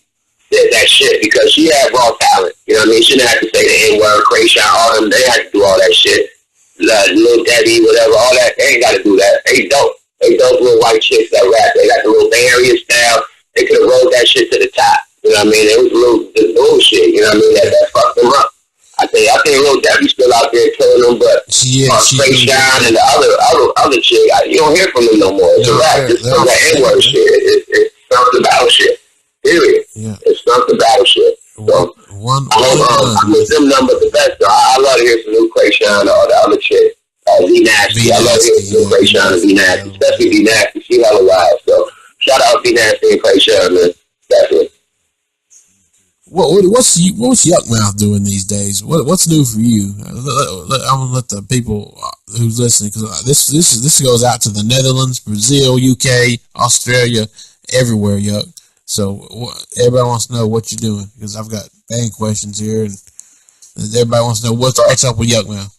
said that shit because she had raw talent. You know what I mean? She didn't have to say the N word, Krayshawn, all them. They had to do all that shit. Lil Debbie, whatever, all that. They ain't got to do that. They dope. They dope little white chicks that rap. They got the little Bay Area style. They could have rolled that shit to the top. You know what I mean? It was a little bullshit. You know what I mean? That fucked them up. I think Lil Debbie's still out there killing them, but Krayshawn and the other chick, you don't hear from them no more. It's a rap. It's some of that N-word shit. It's some battle shit. Period. Yeah. It's some battle shit. So I miss them numbers the best. So I love to hear some new Krayshawn or the other chick. V Nasty. I love to hear some new Krayshawn and V Nasty, especially V Nasty. She hella live. So shout out V Nasty and Krayshawn, man. Definitely. What's Yukmouth doing these days? What's new for you? I'm gonna let the people who's listening, because this goes out to the Netherlands, Brazil, UK, Australia, everywhere, Yuck. So everybody wants to know what you're doing, because I've got bang questions here, and everybody wants to know what's up with Yukmouth.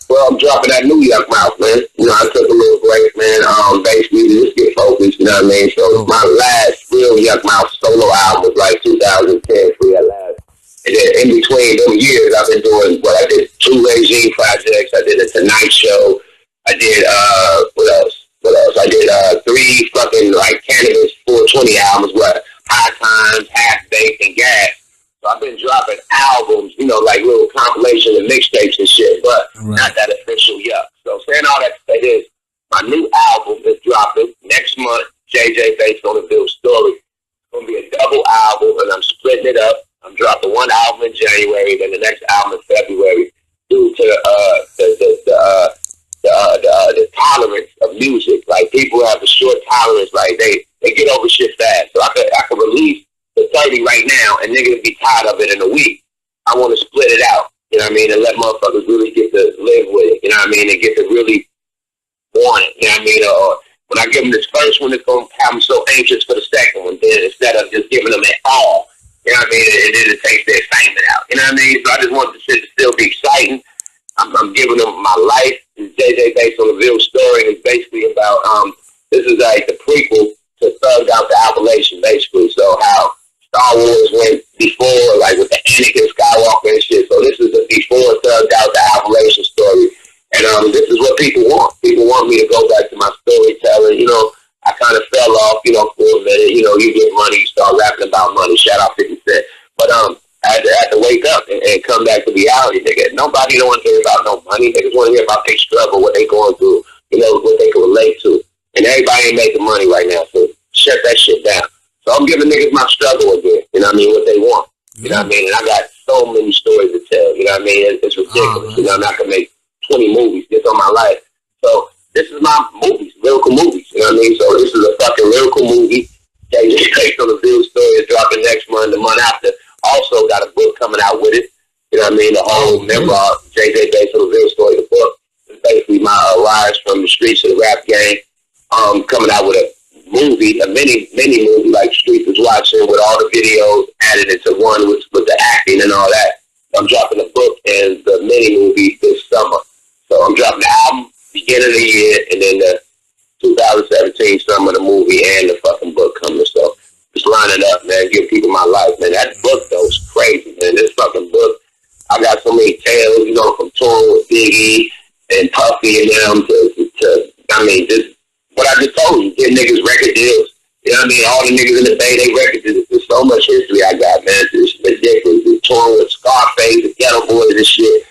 Well, I'm dropping that new Yukmouth, man. I took a little break, man. Basically, just get focused, you know what I mean? So my last real Yukmouth solo album was like 2010, Free at Last. And then in between them years, I've been doing, I did 2 Regime projects. I did a Tonight Show. I did, what else? I did 3 fucking, Cannabis 420 albums, High Times, Half Baked, and Gas. So I've been dropping albums, like little compilations and mixtapes and shit, but not that official Yuck. So saying all that to say this, my new album is dropping next month, JJ based on the Bill story. It's going to be a double album, and I'm splitting it up. I'm dropping one album in January, then the next album in February, due to the tolerance of music. Like, people have a short tolerance, like they get over shit fast. So I could release the 30 right now, and niggas be tired of it in a week. I want to split it out, you know what I mean, and let motherfuckers really get to live with it, you know what I mean, and get to really want it, you know what I mean, or when I give them this first one, it's going to have them so anxious for the second one, then instead of just giving them it all, you know what I mean, and then it takes the excitement out, you know what I mean, so I just want the shit to still be exciting. I'm giving them my life. It's JJ based on the real story, and it's basically about, this is like the prequel to Thugged Out the Appalachian, basically, so how Star Wars went before, like with the Anakin Skywalker and shit. So this is the before Thugged Out the Appalachian story. And this is what people want. People want me to go back to my storytelling. I kind of fell off, for a minute. You get money, you start rapping about money. Shout out 50 Cent. But I had to wake up and come back to reality, nigga. Nobody don't want to hear about no money. They just want to hear about their struggle, what they going through, what they can relate to. And everybody ain't making money right now, so shut that shit down. So I'm giving niggas my struggle again, you know what I mean, what they want. You know what I mean? And I got so many stories to tell, you know what I mean? It's ridiculous. I'm not going to make 20 movies just on my life. So this is my movies, lyrical movies, you know what I mean? So this is a fucking lyrical movie. JJ based on the real story is dropping next month. The month after, also got a book coming out with it. You know what I mean? The whole memoir, JJ based on the real story, the book is basically my rise from the streets to the rap game. Coming out with a movie, a mini movie like Streets is Watching, with all the videos added into one with the acting and all that. I'm dropping the book and the mini movie this summer. So I'm dropping the album beginning of the year, and then the 2017 summer, the movie and the fucking book coming. So just lining up, man, give people my life, man. That book though is crazy, man. This fucking book, I got so many tales, from touring with Biggie and Puffy and them to just what I just told you, get niggas record deals. You know what I mean? All the niggas in the Bay, they record deals. There's so much history I got, man. It's ridiculous. It's touring with Scarface, the Ghetto Boys and shit.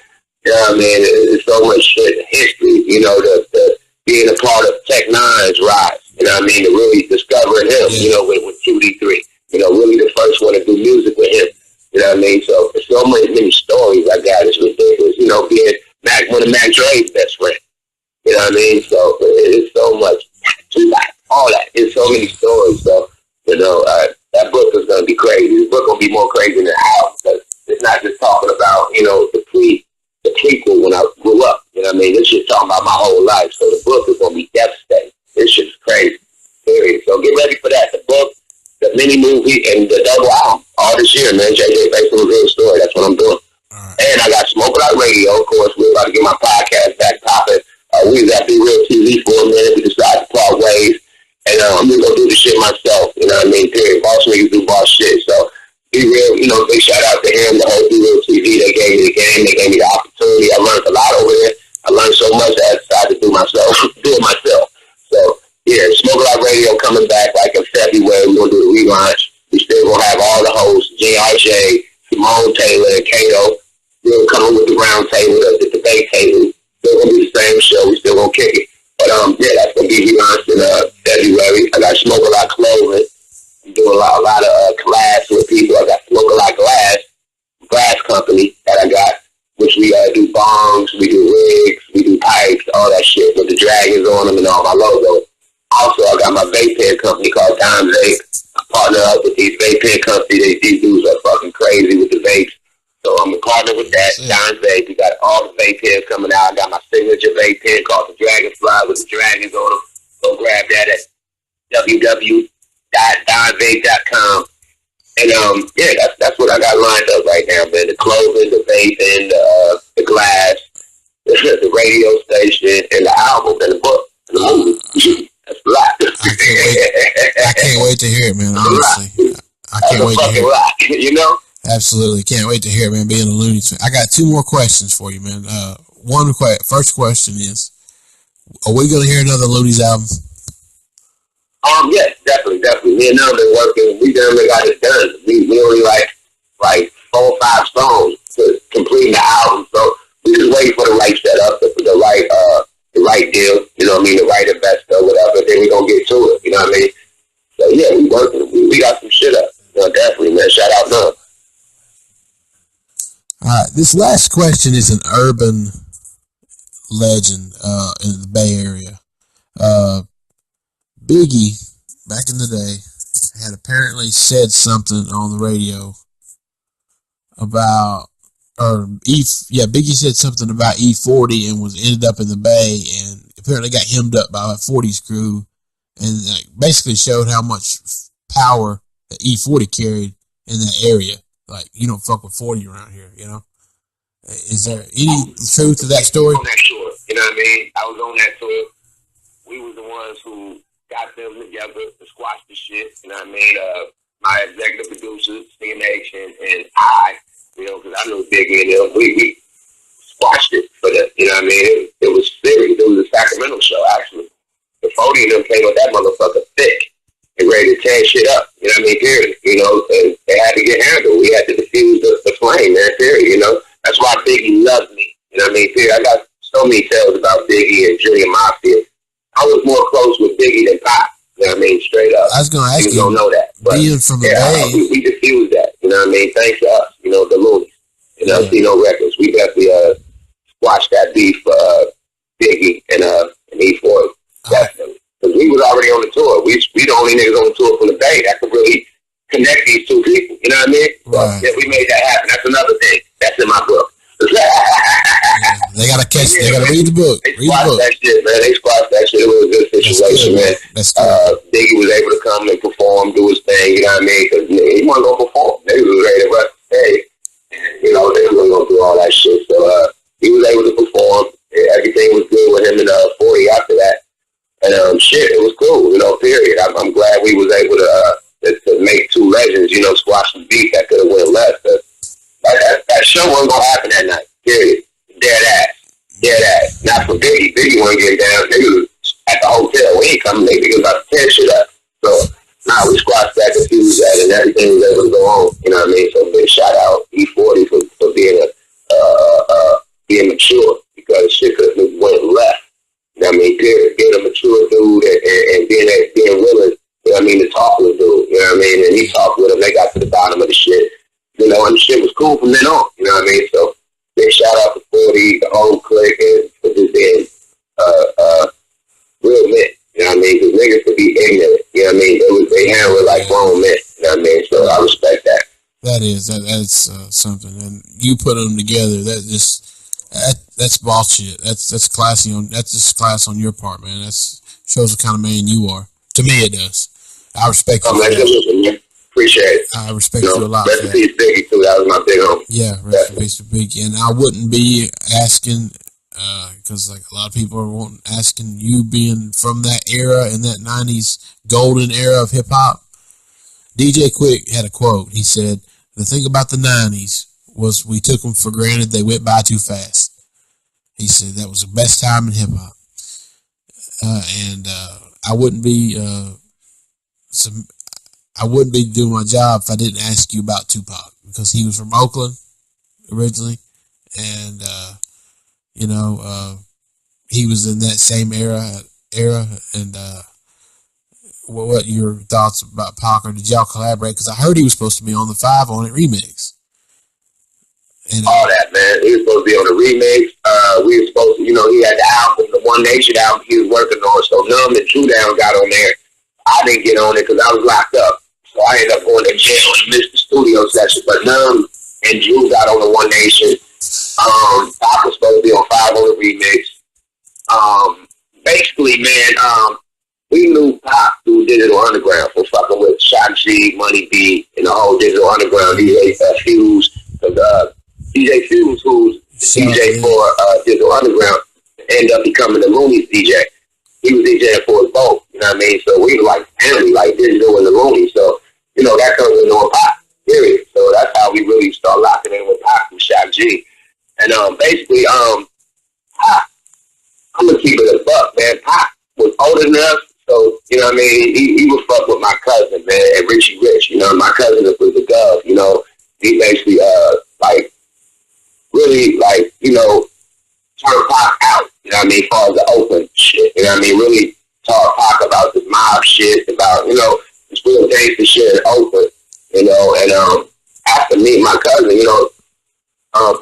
You know what I mean? There's so much shit, history, the being a part of Tech Nine's rise. You know what I mean? To really discovering him, with 2D3. Really the first one to do music with him. You know what I mean? So there's so many stories I got. It's ridiculous. Being one of Mac Dre's best friends. You know what I mean? So it's so much. All that. It's so many stories. So, that book is going to be crazy. This book going to be more crazy than how, because it's not just talking about, the prequel when I grew up. You know what I mean? This shit talking about my whole life. mini movie, and the double album all this year, man. JJ based on a real story. That's what I'm doing. Right. And I got Smoke Out Radio. Of course, we're about to get my podcast back popping. We was at Be Real TV for a minute. We decided to part ways. And I'm going to go do the shit myself. You know what I mean? Period. Boss niggas do boss shit. So, Be Real, you know, big shout out to him, the whole Be Real TV. They gave me the game. They gave me the opportunity. I learned a lot over there. I learned so much that I decided to do it myself. So, yeah, Smoke Out Radio coming back like in February. We're going to do the relaunch. We still going to have all the hosts, JRJ, Simone Taylor, and Kato. We're coming with the round table, the debate table. Still gonna be the same show. We still gonna kick it. But yeah, that's gonna be relaunched in February. I got Smoke a Lot Clothing. I'm doing a lot of collabs with people. I got Smoke a Lot glass company that I got, which we do bongs, we do wigs, we do pipes, all that shit with the dragons on them and all my logo. Also, I got my vape pen company called Don Vape. I partner up with these vape pen companies. These dudes are fucking crazy with the vapes. So I'm a partner with that, Don Vape. We got all the vape pens coming out. I got my signature vape pen called the Dragonfly with the dragons on them. Go grab that at www.donvape.com. And yeah, that's what I got lined up right now, man. The clothing, the vape, and the glass, the radio station, and the album, and the book, and the movie. That's a lot. I can't wait to hear it, man. Honestly, I can't wait to hear it. You know. Absolutely. Can't wait to hear it, man, being a Luniz fan. I got two more questions for you, man. First question is, are we going to hear another Luniz album? Yes, definitely. Me and them been working. We done got it done. We only like 4 or 5 songs to complete the album. So we just wait for the right setup, the right deal, you know what I mean, the right investor, whatever. Then we gonna get to it, you know what I mean? So yeah, we working. We got some shit up. Definitely, man. Shout out to them. All right, this last question is an urban legend in the Bay Area. Biggie, back in the day, had apparently said something on the radio about, Biggie said something about E40 and ended up in the Bay and apparently got hemmed up by a 40s crew and basically showed how much power that E40 carried in that area. Like, you don't fuck with 40 around here, you know? Is there any truth to that story? On that tour, you know what I mean? I was on that tour. We was the ones who got them together to squash the shit, you know what I mean? My executive producers, CNH, and I, you know, because I knew Biggie and them, we squashed it for them, you know what I mean? It was serious. It was a Sacramento show, actually. The 40 of them came with that motherfucker thick. They ready to tear shit up, you know what I mean, period. You know, and they had to get handled. We had to defuse the flame, man, period, you know. That's why Biggie loved me, you know what I mean, period. I got so many tales about Biggie and Junior Mafia. I was more close with Biggie than Pop, you know what I mean, straight up. I was going to ask you, don't know that. But, being from the Bay. We diffused that, you know what I mean, thanks to us, you know, the Luniz, you know, Tino Records. We definitely squashed that beef for Biggie and E40, definitely. Because we was already on the tour. We the only niggas on the tour from the Bay that could really connect these two people. You know what I mean? Right. So, yeah, we made that happen. That's another thing. That's in my book. They gotta catch. They gotta read the book. They squashed that shit, man. They squashed that shit. It was a good situation, man. That's good. Biggie was able to come and perform, do his thing. You know what I mean? Because he wasn't gonna perform. They was ready to rush the stage. You know, they wasn't gonna do all that shit. So he was able to perform. Everything was good with him and 40 after that. And shit, it was cool, you know, period. I'm glad we was able to make two legends, you know, squash some beef that could have went left. That show wasn't going to happen that night, period. Dead ass. Not for Biggie. Biggie wasn't getting down. Niggas was at the hotel. We ain't coming. Niggas about to tear shit up. So, we squashed that, confused that, and everything was able to go on. You know what I mean? So, big shout out E40 for being being mature, because shit could have went left. You know what I mean? Being a mature dude and being willing, you know what I mean, to talk with a dude, you know what I mean? And he talked with him, they got to the bottom of the shit, you know, and the shit was cool from then on, you know what I mean? So, big shout out to 40, the whole clique, and for just being real men, you know what I mean? Because niggas could be ignorant, you know what I mean? They handle it like grown men, you know what I mean? So, I respect that. That's something, and you put them together, that's boss shit. That's classy that's just class on your part, man. That shows the kind of man you are. To me, it does. I respect you. Man, listen, Appreciate it. I respect you a lot. Rest in peace, Biggie, too. That was my big homie. Yeah, rest in peace to Biggie. And I wouldn't be asking, because like a lot of people are asking you being from that era in that 90s golden era of hip hop. DJ Quick had a quote. He said, "The thing about the 90s was we took them for granted. They went by too fast." He said that was the best time in hip hop. And I wouldn't be doing my job if I didn't ask you about Tupac, because he was from Oakland originally, and he was in that same era. And what your thoughts about Pac, or did y'all collaborate? Because I heard he was supposed to be on the 5 on It remix. And all that, man. He was supposed to be on the remix. We were supposed to, he had the album, the One Nation album he was working on. So Numb and True Down got on there. I didn't get on it because I was locked up. So I ended up going to jail and missed the studio session. But Numb and Drew got on the One Nation. Pac was supposed to be on 5 on the remix. Basically, man, we knew Pac through Digital Underground for fucking with Shock G, Money B, and the whole Digital Underground, DJ Fuse. DJ Fuse, who's DJ for Digital Underground, ended up becoming the Luniz DJ. He was DJing for us both, you know what I mean? So we were like family, like Digital and the Luniz. So, that comes with knowing Pac, period. So that's how we really start locking in with Pac and Shock G. And basically, Pac, I'm gonna keep it a buck, man. Pac was older than us, so you know what I mean. He would fuck with my cousin, man, and Richie Rich. My cousin was the Gov. He basically really turn Pac out. You know what I mean? As far as the open shit. You know what I mean? Really talk Pac about the mob shit, about this real gangster shit in Oakland. And after meeting my cousin,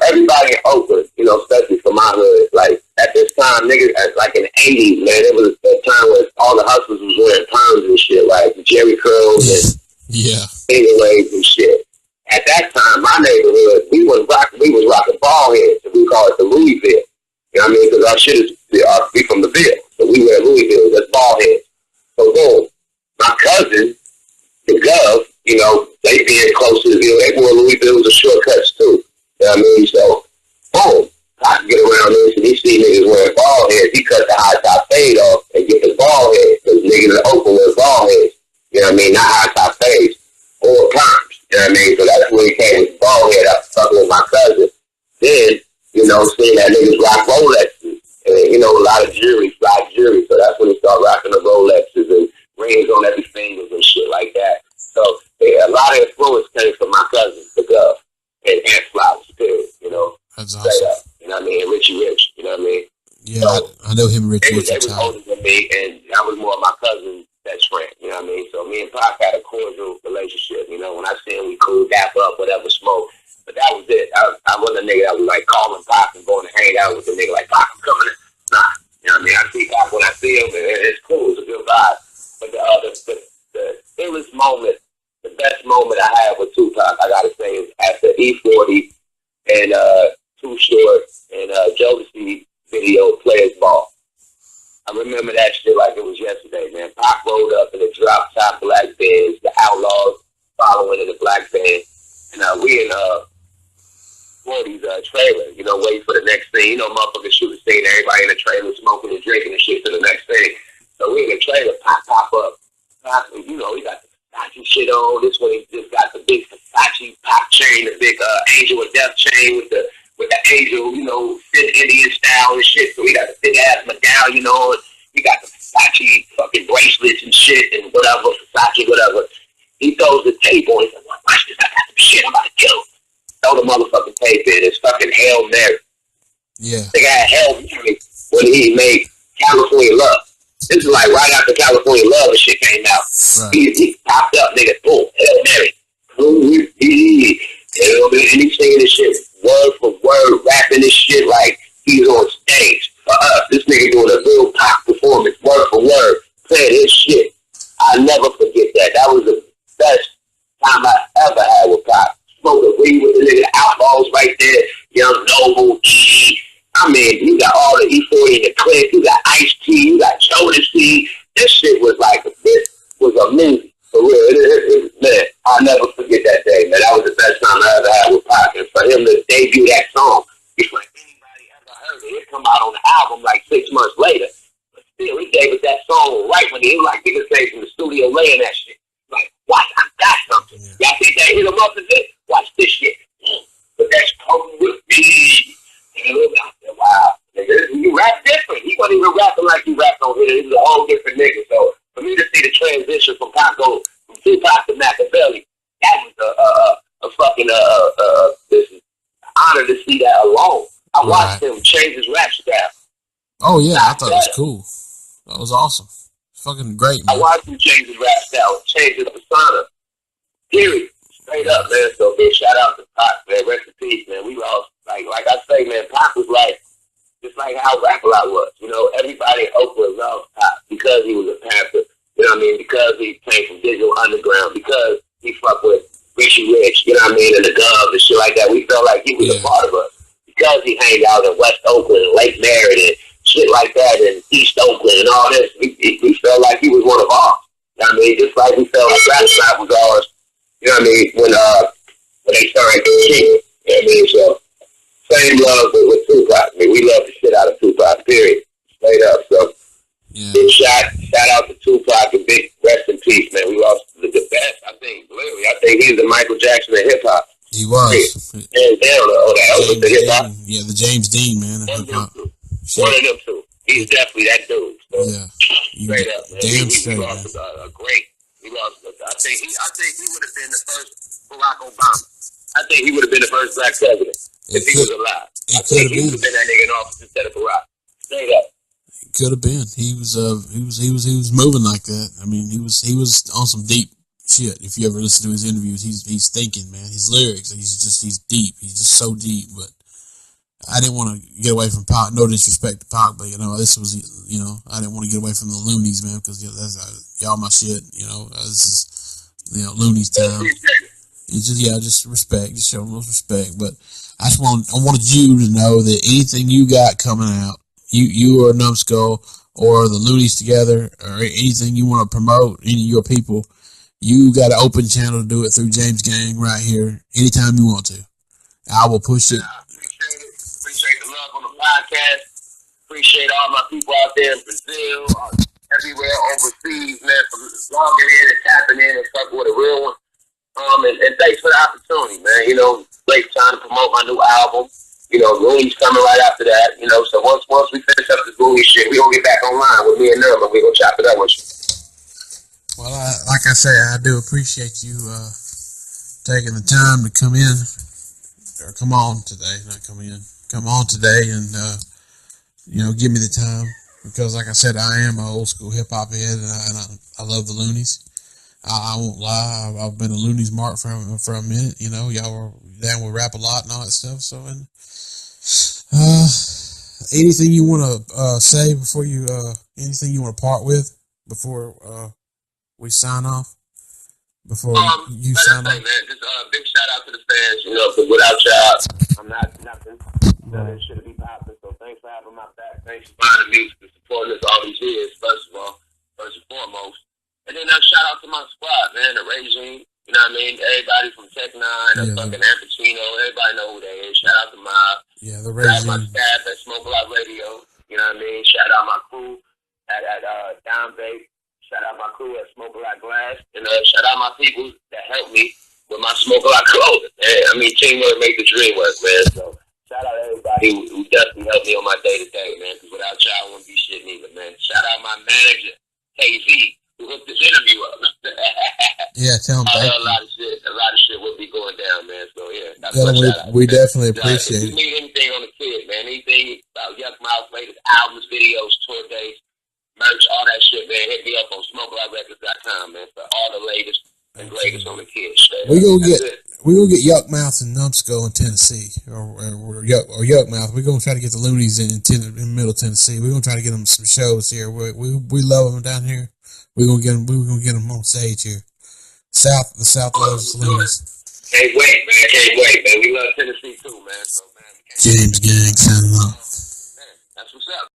everybody in Oakland, especially from my hood, like at this time, niggas, like in the 80s, man, it was a time where all the hustlers was wearing perms and shit, like Jerry curls and finger waves and shit. At that time, my neighborhood, we was rocking ball heads, and we call it the Louisville. You know what I mean? Because our shit is, we from the Ville, so we wear Louisville, that's ball heads. So boom, my cousin, the Gov, they being close to the Ville, they wore Louisvilles and shortcuts too. You know what I mean? So, boom, I can get around this, and he see niggas wearing ball heads. He cut the high top fade off and get the ball heads, because niggas in Oakland wear ball heads. You know what I mean? Not high top fades or perms. You know what I mean? So that's where he came with the ball head up, fucking with my cousin. Then, seeing that niggas rock Rolexes, and, a lot of jewelry, fly jewelry. So that's when he started rocking the Rolexes and rings on every fingers and shit like that. So a lot of influence came from my cousin, the Gov, and Ant Flowers, period. That's straight awesome. up. You know what I mean? And Richie Rich, you know what I mean? Yeah, so, I know him and Richie Rich. They was older than me, and I was more of my cousin's best friend, you know what I mean? So me and Pac had a cordial relationship, when I see him, we cool, dap up, whatever, smoke. But that was it. I wasn't a nigga that was like calling Pac and going to hang out with the nigga like, Pac, I'm coming in. Nah, you know what I mean? I see Pac when I see him, and it's cool, it's a good vibe. But the illest moment, the best moment I had with Tupac, I gotta say, is at the E40 and Too Short and Jodeci video, Players Ball. I remember that shit like it was yesterday, man. Pac rolled up in a drop-top black Benz, the Outlaws following in the black van. And we in 40's trailer, waiting for the next thing. Motherfuckers shoot the scene, everybody in the trailer smoking and drinking and shit for the next thing. So we in the trailer, Pac pop up. Pac, he got the Versace shit on. This one, he just got the big Versace Pac chain, the big Angel of Death chain with the angel, fit Indian style and shit. So he got the big ass medallion on. He got the Versace fucking bracelets and shit and whatever, Versace, whatever. He throws the tape on. He said, watch this, I got some shit, I'm about to kill him. Throw the motherfucking tape in. It's fucking Hail Mary. Yeah. They got Hail Mary when he made California Love. This is like right after California Love and shit came out. Right. He popped up, nigga, boom, Hail Mary. And he's singing this shit word for word, rapping this shit like he's on stage. For us, this nigga doing a real Pac performance, word for word, playing his shit. I'll never forget that. That was the best time I ever had with Pac. Smoking weed with the nigga, Outlaws right there, Young Noble, E. I mean, you got all the E40 in the clip, you got Ice-T, you got Jodeci. This shit was like, this was a movie. For real, man, I'll never was right when he was like, niggas say from the studio laying that shit. Like, watch, I got something. Yeah. Y'all think that hit him up and say, watch this shit. But that's coming with me. And wow, nigga, you rap different. He wasn't even rapping like he rapped on here. He was a whole different nigga. So for me to see the transition from Paco, from Tupac to Machiavelli, that was a fucking this honor to see that alone. I watched him change his rap style. Oh yeah, I thought it was cool. That was awesome. Fucking great, man. I watched him change his rap style, change his persona. Period. Straight up, man. So big shout out to Pac, man. Rest in peace, man. We lost, like I say, man, Pac was like, just like how Rap-A-Lot was. You know, everybody in Oakland loved Pac because he was a Panther. You know what I mean? Because he came from Digital Underground. Because he fucked with Richie Rich, you know what I mean, and the Gov and shit like that. We felt like he was a part of us. Because he hanged out in West Oakland and Lake Merritt and shit like that and East Oakland and all this, we felt like he was one of ours. You know what I mean? Just like we felt like Rap-A-Lot was ours. You know what I mean? When they started King. You know what I mean? So same love with Tupac. I mean, we love the shit out of Tupac, period. Straight up. So big shout out to Tupac and big rest in peace, man. We lost the best, I think, literally. I think he's the Michael Jackson of hip hop. He was. Hands down, the Elvis of hip hop. Yeah, the James Dean, man. Of hip hop. One of them two. He's definitely that dude. So, yeah. Straight up, man. Damn we lost a great. We lost. I think he would have been the first Barack Obama. I think he would have been the first black president if he was alive. I think he would have been that nigga in office instead of Barack. Straight up. It could have been. He was moving like that. I mean, he was on some deep shit. If you ever listen to his interviews, he's thinking, man. His lyrics, he's deep. He's just so deep. But I didn't want to get away from Pac. No disrespect to Pac, but this was, I didn't want to get away from the Luniz, man, because that's y'all my shit. This is Luniz time. It's just respect, just show them those respect. But I wanted you to know that anything you got coming out, you or Numbskull or the Luniz together, or anything you want to promote, any of your people, you got an open channel to do it through James Gang right here, anytime you want to. I will push it. Appreciate the love on the podcast. Appreciate all my people out there in Brazil, everywhere overseas, man, for logging in and tapping in and fucking with a real one. And thanks for the opportunity, man. Great time to promote my new album. Luniz coming right after that. So once we finish up this Luniz shit, we gonna get back online with me and them, and we gonna chop it up with you. Well, like I say, I do appreciate you taking the time to come in, or come on today, not come in. Come on today and, give me the time, because like I said, I am an old school hip hop head, and I love the Luniz. I won't lie, I've been a Luniz mark for a minute. Y'all were down with Rap-A-Lot and all that stuff. So, and anything you want to say before anything you want to part with before we sign off? Before you sign off, man, just big shout out to the fans. Because without y'all, I'm not nothing. It should be popping. So thanks for having my back. Thanks for buying the music and supporting us all these years. First and foremost. And then shout out to my squad, man, the Regime. You know what I mean? Everybody from Tech 9, fucking Ampertino, everybody know who they is. Shout out to Mob. Yeah, the Regime. Shout out my staff at Smoke A Lot Radio. You know what I mean? Shout out my crew at Down Bay. Shout out my crew at Smoke A Lot Glass. And shout out my people that helped me with my Smoke A Lot clothing. Teamwork make the dream work, man. So shout out everybody who definitely helped me on my day-to-day, man. Because without y'all, I wouldn't be shit neither, man. Shout out my manager, KZ. Who hooked this interview up? Yeah, tell him thank you. A lot of shit would be going down, man. So yeah, we definitely appreciate it. If you need anything on the kid, man, anything about Yukmouth, latest albums, videos, tour dates, merch, all that shit, man, hit me up on SmokeALotRecords.com, man, for all the latest and greatest on the kid. We're gonna get Yukmouth and Numbskull in Tennessee, or Yukmouth. We're gonna try to get the Luniz in Middle Tennessee. We're gonna try to get them some shows here. We love them down here. We're gonna get them on stage here. The South loves Luniz. Can't wait, man. We love Tennessee too, man. So, man, James Gang signing off. Man, that's what's up.